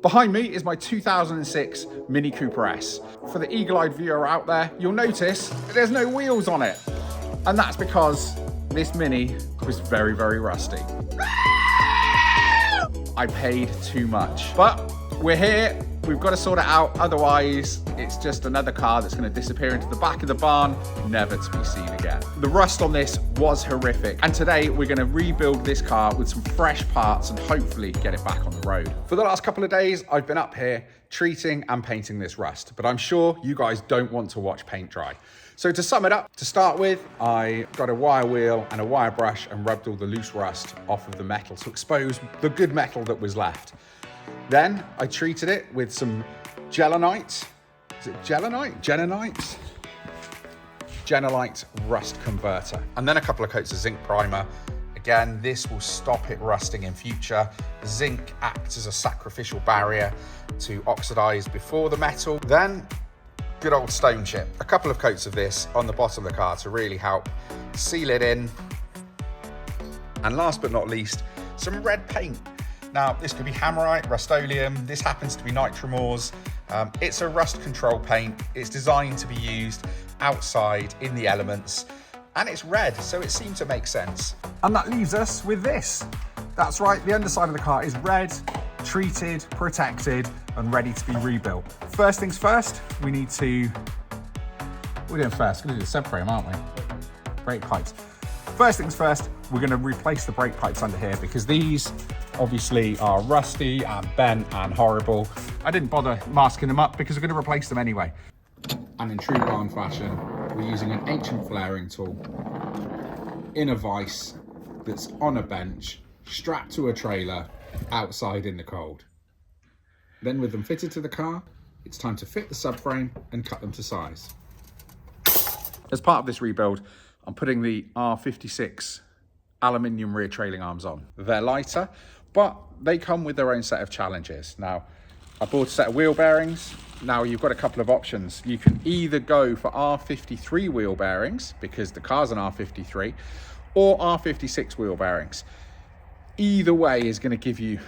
Behind me is my 2006 Mini Cooper S. For the eagle-eyed viewer out there, you'll notice there's no wheels on it. And that's because this Mini was very, very rusty. I paid too much. But we're here, we've got to sort it out, otherwise it's just another car that's going to disappear into the back of the barn, never to be seen again. The rust on this was horrific, and today we're going to rebuild this car with some fresh parts and hopefully get it back on the road. For the last couple of days, I've been up here treating and painting this rust, but I'm sure you guys don't want to watch paint dry. So to sum it up, to start with, I got a wire wheel and a wire brush and rubbed all the loose rust off of the metal to expose the good metal that was left. Then I treated it with some Gelonite. Is it Gelonite? Genonite? Genolite rust converter. And then a couple of coats of zinc primer. Again, this will stop it rusting in future. Zinc acts as a sacrificial barrier to oxidize before the metal. Then good old stone chip. A couple of coats of this on the bottom of the car to really help seal it in. And last but not least, some red paint. Now, this could be Hammerite, Rust-Oleum. This happens to be Nitromors. It's a rust control paint. It's designed to be used outside in the elements, and it's red, so it seemed to make sense. And that leaves us with this. That's right, the underside of the car is red, treated, protected, and ready to be rebuilt. First things first, we need to... What are we doing first? We're going to do the subframe, aren't we? Brake pipes. First things first, we're going to replace the brake pipes under here because these obviously are rusty and bent and horrible. I didn't bother masking them up because we're going to replace them anyway. And in true barn fashion, we're using an ancient flaring tool in a vise that's on a bench, strapped to a trailer, outside in the cold. Then with them fitted to the car, it's time to fit the subframe and cut them to size. As part of this rebuild, I'm putting the R56 aluminium rear trailing arms on. They're lighter, but they come with their own set of challenges. Now, I bought a set of wheel bearings. Now you've got a couple of options. You can either go for R53 wheel bearings, because the car's an R53, or R56 wheel bearings. Either way is going to give you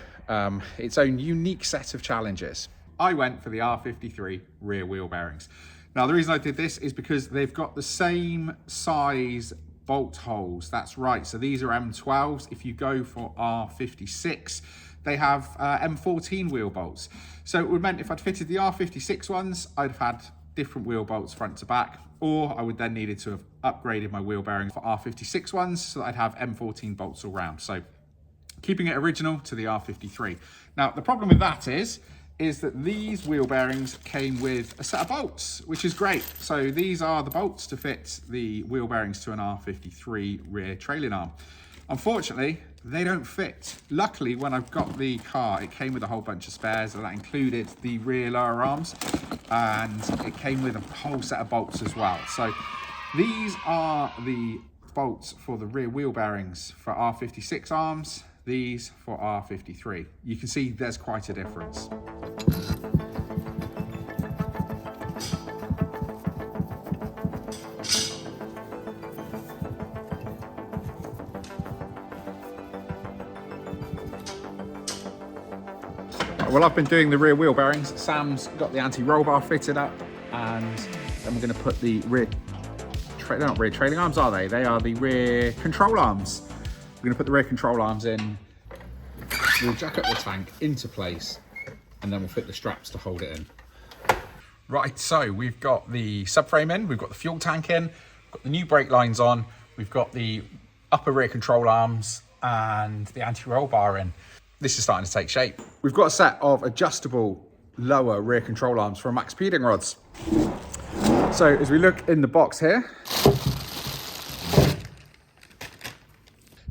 its own unique set of challenges. I went for the R53 rear wheel bearings. Now, the reason I did this is because they've got the same size bolt holes. That's right. So these are M12s. If you go for R56, they have M14 wheel bolts. So it would meant if I'd fitted the R56 ones, I'd have had different wheel bolts front to back, or I would then needed to have upgraded my wheel bearing for R56 ones so that I'd have M14 bolts all round. So keeping it original to the R53. Now, the problem with that is that these wheel bearings came with a set of bolts, which is great. So these are the bolts to fit the wheel bearings to an R53 rear trailing arm. Unfortunately, they don't fit. Luckily, when I've got the car, it came with a whole bunch of spares, and that included the rear lower arms, and it came with a whole set of bolts as well. So these are the bolts for the rear wheel bearings for R56 arms, these for R53. You can see there's quite a difference. Well, I've been doing the rear wheel bearings. Sam's got the anti-roll bar fitted up, and then we're going to put the rear, they're not rear trailing arms, are they? They are the rear control arms. We're going to put the rear control arms in. We'll jack up the tank into place, and then we'll fit the straps to hold it in. Right, so we've got the subframe in, we've got the fuel tank in, we've got the new brake lines on, we've got the upper rear control arms and the anti-roll bar in. This is starting to take shape. We've got a set of adjustable lower rear control arms for Max Speeding rods. So as we look in the box here,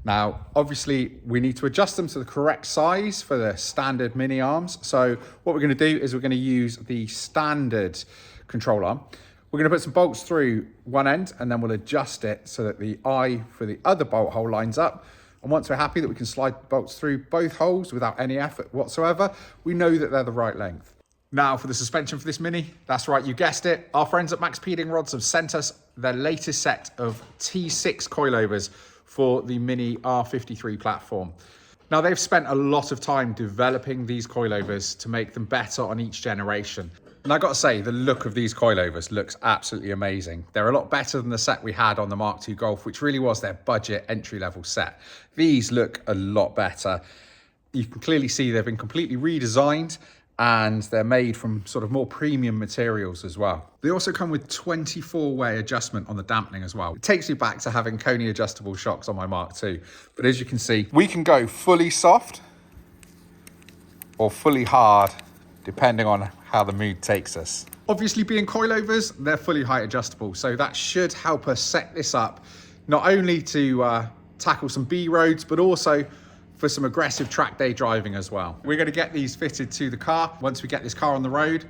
now obviously we need to adjust them to the correct size for the standard mini arms. So what we're going to do is we're going to use the standard control arm. We're going to put some bolts through one end, and then we'll adjust it so that the eye for the other bolt hole lines up. And once we're happy that we can slide bolts through both holes without any effort whatsoever, we know that they're the right length. Now for the suspension for this Mini, that's right, you guessed it. Our friends at Max Speeding Rods have sent us their latest set of T6 coilovers for the Mini R53 platform. Now, they've spent a lot of time developing these coilovers to make them better on each generation. And I got to say, the look of these coilovers looks absolutely amazing. They're a lot better than the set we had on the Mark II Golf, which really was their budget entry-level set. These look a lot better. You can clearly see they've been completely redesigned, and they're made from sort of more premium materials as well. They also come with 24-way adjustment on the dampening as well. It takes me back to having Koni adjustable shocks on my Mark II. But as you can see, we can go fully soft or fully hard, depending on how the mood takes us. Obviously, being coilovers, they're fully height adjustable. So that should help us set this up, not only to tackle some B roads, but also for some aggressive track day driving as well. We're gonna get these fitted to the car. Once we get this car on the road,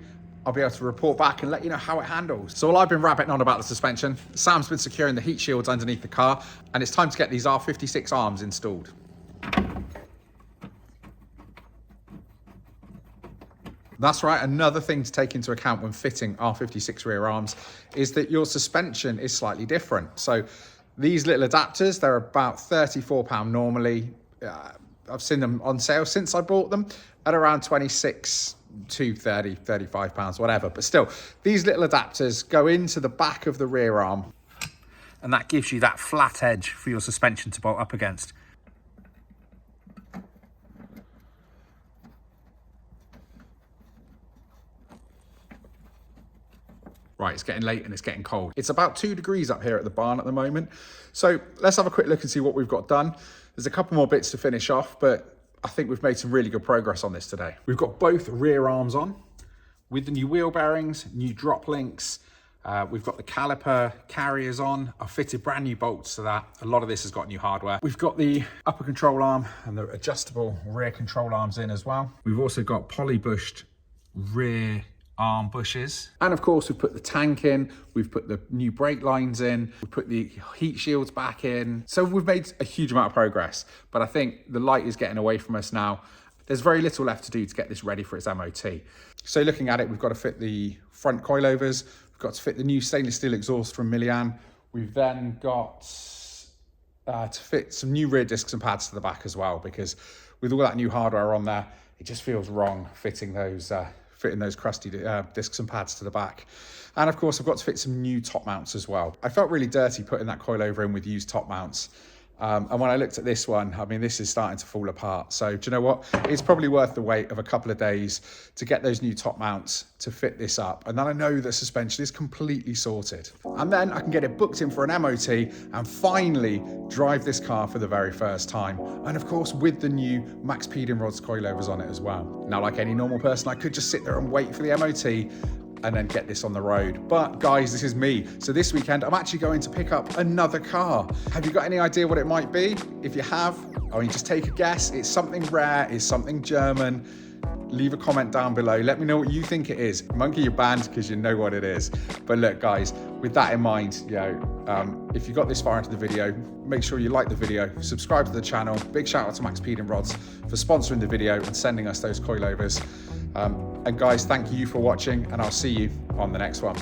I'll be able to report back and let you know how it handles. So while I've been rabbiting on about the suspension, Sam's been securing the heat shields underneath the car, and it's time to get these R56 arms installed. That's right, another thing to take into account when fitting R56 rear arms is that your suspension is slightly different. So these little adapters, they're about £34 normally. I've seen them on sale since I bought them at around 26 to 30, 35 pounds, whatever. But still, these little adapters go into the back of the rear arm. And that gives you that flat edge for your suspension to bolt up against. Right, it's getting late and it's getting cold. It's about 2 degrees up here at the barn at the moment. So let's have a quick look and see what we've got done. There's a couple more bits to finish off, but I think we've made some really good progress on this today. We've got both rear arms on with the new wheel bearings, new drop links. We've got the caliper carriers on. I've fitted brand new bolts to that. A lot of this has got new hardware. We've got the upper control arm and the adjustable rear control arms in as well. We've also got poly-bushed rear arm bushes. And of course, we've put the tank in, we've put the new brake lines in, we've put the heat shields back in. So we've made a huge amount of progress, but I think the light is getting away from us now. There's very little left to do to get this ready for its MOT. So looking at it, we've got to fit the front coilovers, we've got to fit the new stainless steel exhaust from Milian. We've then got to fit some new rear discs and pads to the back as well, because with all that new hardware on there, it just feels wrong fitting those crusty discs and pads to the back. And of course, I've got to fit some new top mounts as well. I felt really dirty putting that coilover in with used top mounts. And when I looked at this one, I mean, this is starting to fall apart. So do you know what? It's probably worth the wait of a couple of days to get those new top mounts to fit this up. And then I know the suspension is completely sorted. And then I can get it booked in for an MOT and finally drive this car for the very first time. And of course, with the new Max Pedon Rods coilovers on it as well. Now, like any normal person, I could just sit there and wait for the MOT and then get this on the road. But guys, this is me. So this weekend, I'm actually going to pick up another car. Have you got any idea what it might be? If you have, I mean, just take a guess. It's something rare, it's something German. Leave a comment down below. Let me know what you think it is. Monkey your band, because you know what it is. But look, guys, with that in mind, if you got this far into the video, make sure you like the video, subscribe to the channel. Big shout out to Max Pedon Rods for sponsoring the video and sending us those coilovers. And guys, thank you for watching, and I'll see you on the next one.